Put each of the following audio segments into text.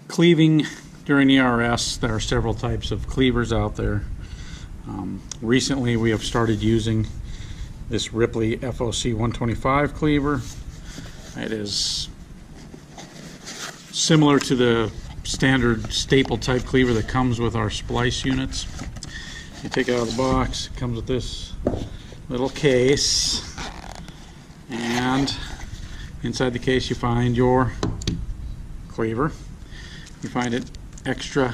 Cleaving during ERS, there are several types of cleavers out there. Recently we have started using this Ripley FOC-125 cleaver. It is similar to the standard staple type cleaver that comes with our splice units. You take it out of the box, it comes with this little case, and inside the case you find your cleaver. You find it extra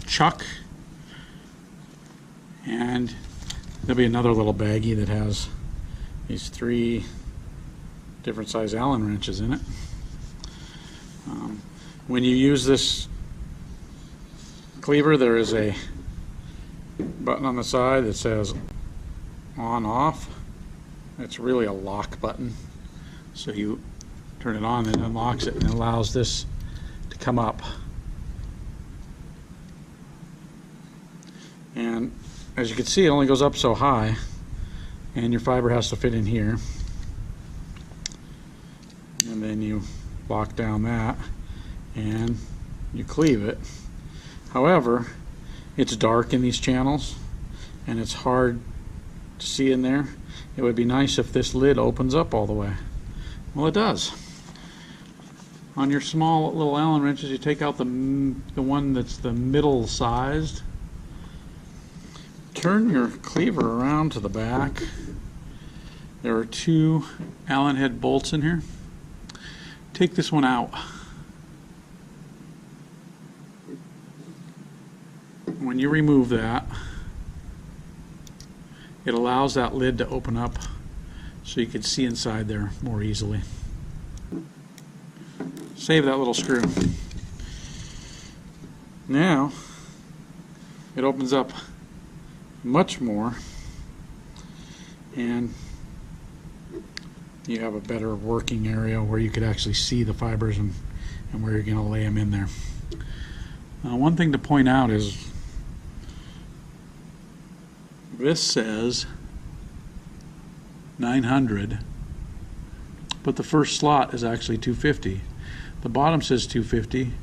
chuck, and there'll be another little baggie that has these 3 different size Allen wrenches in it. When you use this cleaver, there is a button on the side that says on off. It's really a lock button, so you turn it on and it unlocks it and it allows this to come up. And as you can see, it only goes up so high, and your fiber has to fit in here, and then you lock down that and you cleave it. However, it's dark in these channels and it's hard to see in there. It would be nice if this lid opens up all the way. Well, it does. On your small little Allen wrenches, you take out the one that's the middle sized. Turn your cleaver around to the back. There are 2 Allen head bolts in here. Take this one out. When you remove that, it allows that lid to open up so you can see inside there more easily. Save that little screw. Now it opens up much more, and you have a better working area where you could actually see the fibers and where you're going to lay them in there. One thing to point out is this says 900, but the first slot is actually 250. The bottom says 250,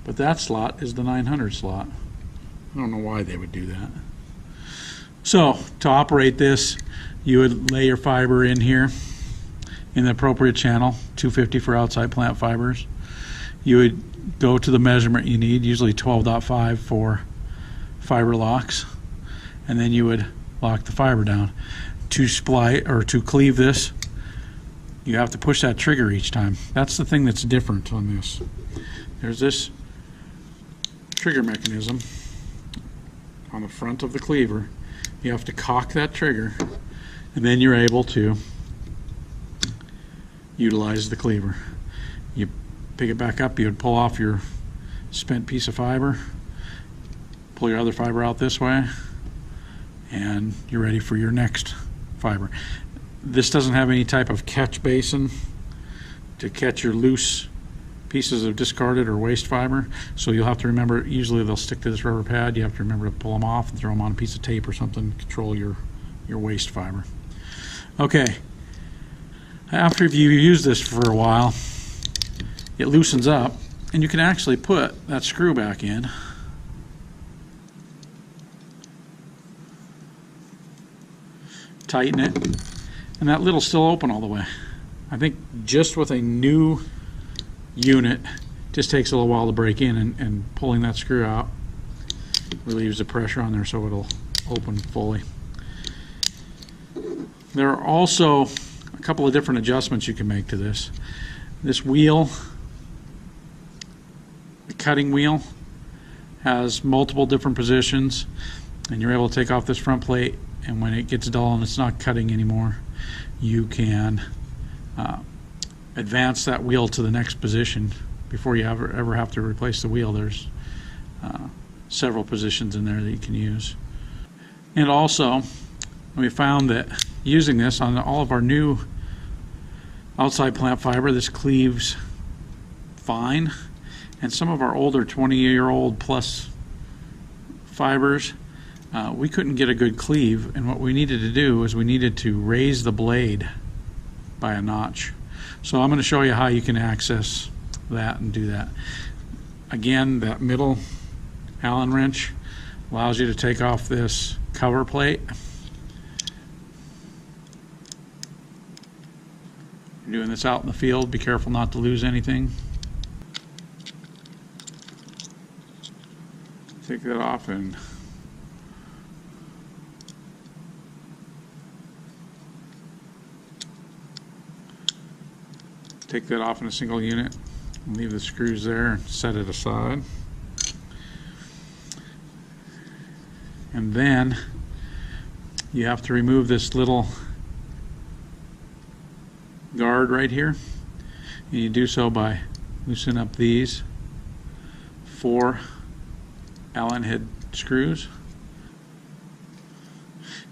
but that slot is the 900 slot. I don't know why they would do that. So to operate this, you would lay your fiber in here in the appropriate channel, 250 for outside plant fibers. You would go to the measurement you need, usually 12.5 for fiber locks, and then you would lock the fiber down. To splice or to cleave this, you have to push that trigger each time. That's the thing that's different on this. There's this trigger mechanism on the front of the cleaver. You have to cock that trigger, and then you're able to utilize the cleaver. You pick it back up, you would pull off your spent piece of fiber, pull your other fiber out this way, and you're ready for your next fiber. This doesn't have any type of catch basin to catch your loose pieces of discarded or waste fiber, so you'll have to remember, usually they'll stick to this rubber pad. You have to remember to pull them off and throw them on a piece of tape or something to control your waste fiber. Okay, after you use this for a while, it loosens up and you can actually put that screw back in. Tighten it, and that lid'll still open all the way. I think just with a new unit, just takes a little while to break in, and pulling that screw out relieves the pressure on there so it'll open fully. There are also a couple of different adjustments you can make to this. This wheel, the cutting wheel, has multiple different positions, and you're able to take off this front plate, and when it gets dull and it's not cutting anymore, you can advance that wheel to the next position before you ever have to replace the wheel. There's several positions in there that you can use. And also, we found that using this on all of our new outside plant fiber, this cleaves fine, and some of our older 20-year-old plus fibers, we couldn't get a good cleave, and what we needed to do is we needed to raise the blade by a notch. So I'm going to show you how you can access that and do that. again, that middle Allen wrench allows you to take off this cover plate. You're doing this out in the field, be careful not to lose anything. Take that off and take that off in a single unit. Leave the screws there and set it aside. And then you have to remove this little guard right here. And you do so by loosening up these 4 Allen head screws.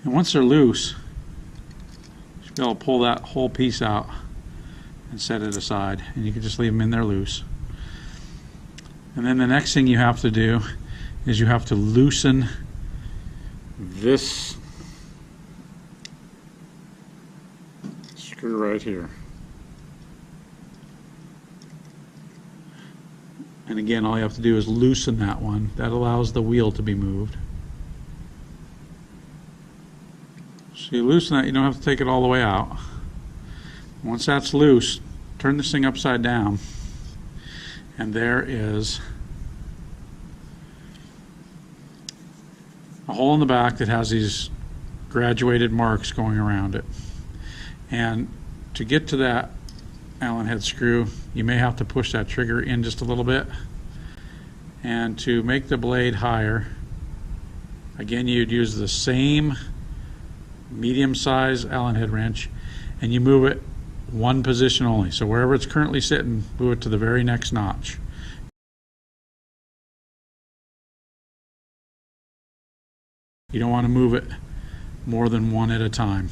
And once they're loose, you should be able to pull that whole piece out and set it aside. And you can just leave them in there loose. And then the next thing you have to do is you have to loosen this screw right here. And again, all you have to do is loosen that one. That allows the wheel to be moved. So you loosen that, you don't have to take it all the way out. Once that's loose, turn this thing upside down, and there is a hole in the back that has these graduated marks going around it. And to get to that Allen head screw, you may have to push that trigger in just a little bit. And to make the blade higher, again, you'd use the same medium-sized Allen head wrench, and you move it one position only. So wherever it's currently sitting, move it to the very next notch. You don't want to move it more than one at a time.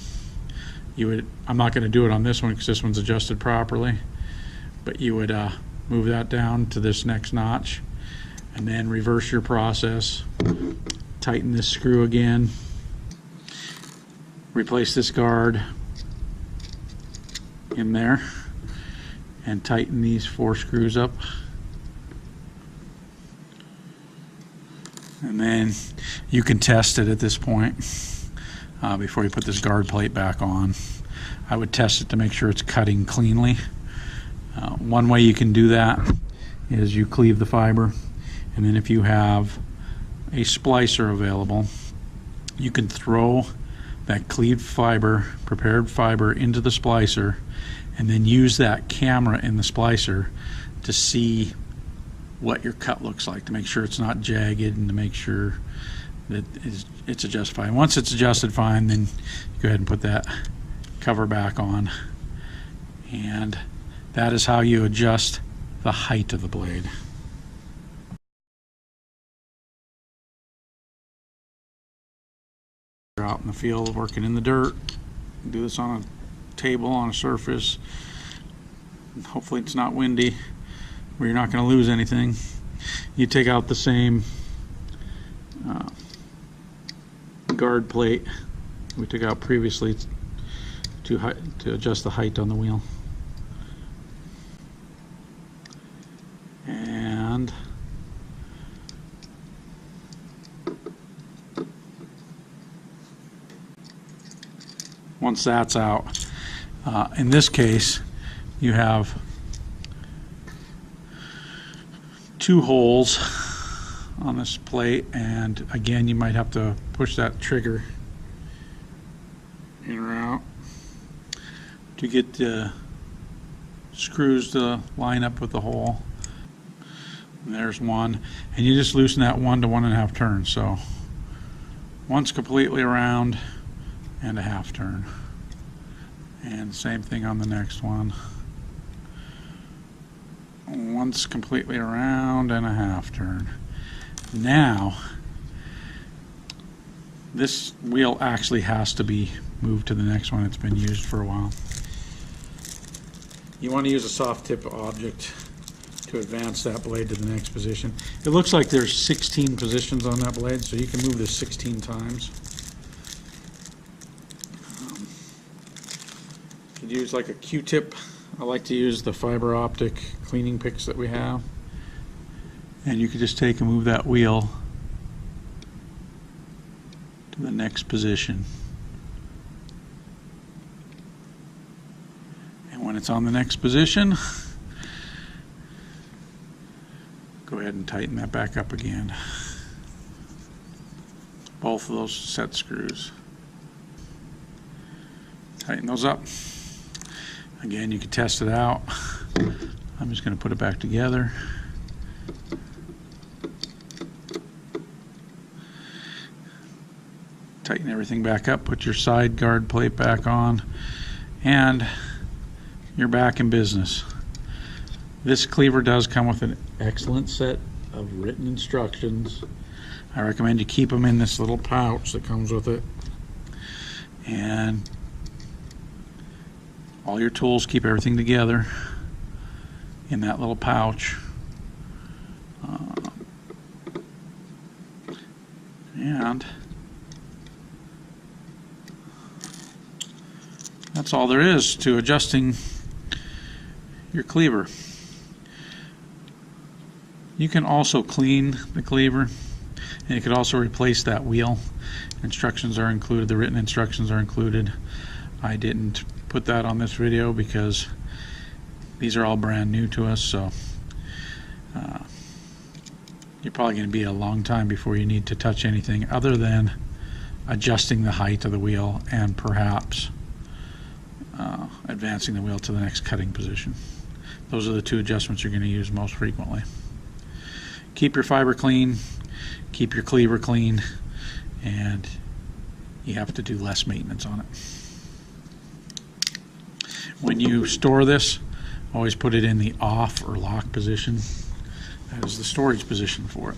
I'm not going to do it on this one because this one's adjusted properly, but you would move that down to this next notch and then reverse your process. Tighten this screw again. Replace this guard in there and tighten these 4 screws up. And then you can test it at this point before you put this guard plate back on. I would test it to make sure it's cutting cleanly. One way you can do that is you cleave the fiber, and then if you have a splicer available, you can throw that cleaved fiber, prepared fiber, into the splicer, and then use that camera in the splicer to see what your cut looks like, to make sure it's not jagged and to make sure that it's adjusted fine. Once it's adjusted fine, then you go ahead and put that cover back on, and that is how you adjust the height of the blade. You're out in the field working in the dirt, do this on a table, on a surface. Hopefully it's not windy where you're not going to lose anything. You take out the same guard plate we took out previously to adjust the height on the wheel. And once that's out, in this case, you have 2 holes on this plate, and again, you might have to push that trigger in or out to get the screws to line up with the hole. And there's one, and you just loosen that 1 to 1.5 turns. So once completely around and a half turn, and same thing on the next one. Once completely around and a half turn. Now this wheel actually has to be moved to the next one. It's been used for a while. You want to use a soft tip object to advance that blade to the next position. It looks like there's 16 positions on that blade, so you can move this 16 times. You could use like a Q-tip. I like to use the fiber optic cleaning picks that we have, And you can just take and move that wheel to the next position. And when it's on the next position, go ahead and tighten that back up again. Both of those set screws. Tighten those up. Again, you can test it out. I'm just going to put it back together. Tighten everything back up, put your side guard plate back on, and you're back in business. This cleaver does come with an excellent set of written instructions. I recommend you keep them in this little pouch that comes with it. And all your tools, keep everything together in that little pouch. And that's all there is to adjusting your cleaver. You can also clean the cleaver, and you could also replace that wheel. Instructions are included, the written instructions are included. I didn't put that on this video because these are all brand new to us, so you're probably going to be a long time before you need to touch anything other than adjusting the height of the wheel and perhaps advancing the wheel to the next cutting position. Those are the two adjustments you're going to use most frequently. Keep your fiber clean, keep your cleaver clean, and you have to do less maintenance on it. When you store this, always put it in the off or lock position. That is the storage position for it.